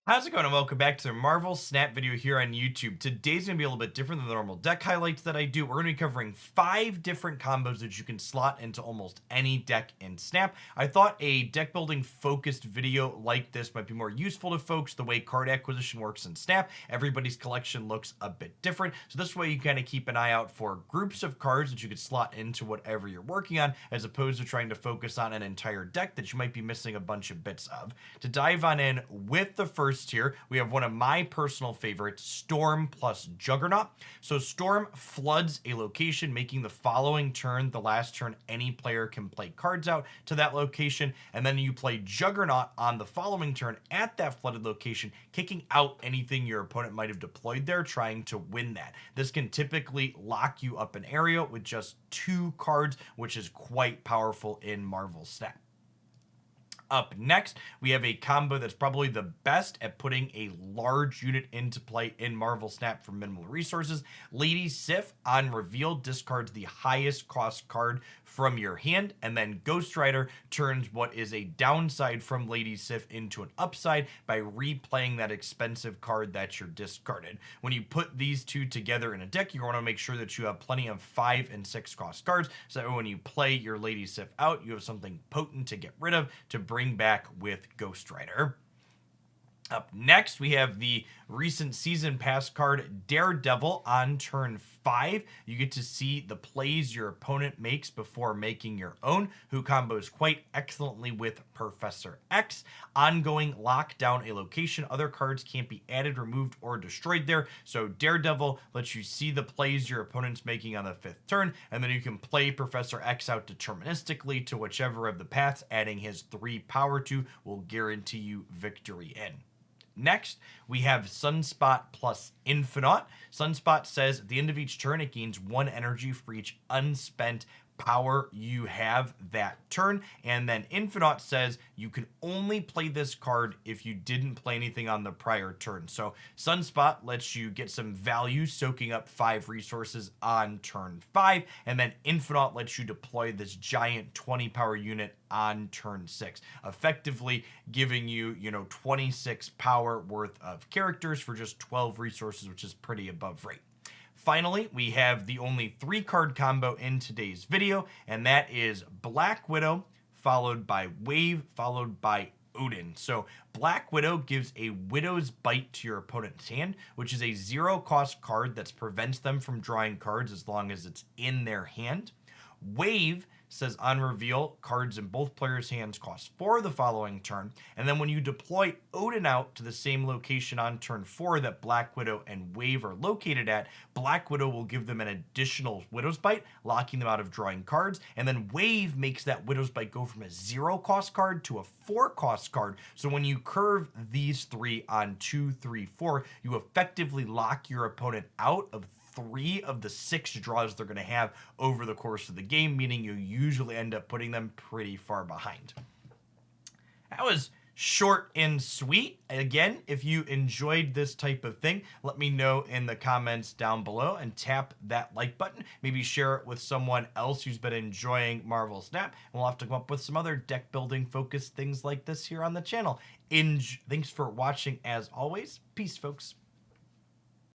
How's it going, and welcome back to the Marvel Snap video here on YouTube. Today's going to be a little bit different than the normal deck highlights that I do. We're going to be covering 5 different combos that you can slot into almost any deck in Snap. I thought a deck building focused video like this might be more useful to folks. The way card acquisition works in Snap, everybody's collection looks a bit different. So this way you kind of keep an eye out for groups of cards that you could slot into whatever you're working on, as opposed to trying to focus on an entire deck that you might be missing a bunch of bits of. To dive on in with the first here, we have one of my personal favorites, Storm plus Juggernaut. So Storm floods a location, making the following turn the last turn any player can play cards out to that location, and then you play Juggernaut on the following turn at that flooded location, kicking out anything your opponent might have deployed there, trying to win that. This can typically lock you up an area with just 2 cards, which is quite powerful in Marvel Snap. Up next, we have a combo that's probably the best at putting a large unit into play in Marvel Snap for minimal resources. Lady Sif, on reveal, discards the highest cost card from your hand, and then Ghost Rider turns what is a downside from Lady Sif into an upside by replaying that expensive card that you're discarded. When you put these two together in a deck, you want to make sure that you have plenty of 5 and 6 cost cards, so that when you play your Lady Sif out, you have something potent to get rid of to bring back with Ghost Rider. Up next, we have the recent season pass card Daredevil. On turn 5, you get to see the plays your opponent makes before making your own, who combos quite excellently with Professor X. Ongoing, lock down a location. Other cards can't be added, removed, or destroyed there. So Daredevil lets you see the plays your opponent's making on the 5th turn, and then you can play Professor X out deterministically to whichever of the paths adding his 3 power to will guarantee you victory in. Next, we have Sunspot plus Infinite. Sunspot says at the end of each turn, it gains 1 energy for each unspent power you have that turn. And then Infinite says you can only play this card if you didn't play anything on the prior turn. So Sunspot lets you get some value, soaking up 5 resources on turn 5. And then Infinite lets you deploy this giant 20 power unit on turn 6, effectively giving you, 26 power worth of characters for just 12 resources, which is pretty above rate. Finally, we have the only 3 card combo in today's video, and that is Black Widow, followed by Wave, followed by Odin. So Black Widow gives a Widow's Bite to your opponent's hand, which is a 0 cost card that prevents them from drawing cards as long as it's in their hand. Wave says on reveal, cards in both players' hands cost 4 the following turn, and then when you deploy Odin out to the same location on turn 4 that Black Widow and Wave are located at, Black Widow will give them an additional Widow's Bite, locking them out of drawing cards, and then Wave makes that Widow's Bite go from a 0 cost card to a 4 cost card. So when you curve these 3 on 2, 3, 4, you effectively lock your opponent out of 3 of the 6 draws they're going to have over the course of the game, meaning you usually end up putting them pretty far behind. That was short and sweet. Again, if you enjoyed this type of thing, let me know in the comments down below and tap that like button. Maybe share it with someone else who's been enjoying Marvel Snap, and we'll have to come up with some other deck building focused things like this here on the channel. Thanks for watching as always. Peace, folks.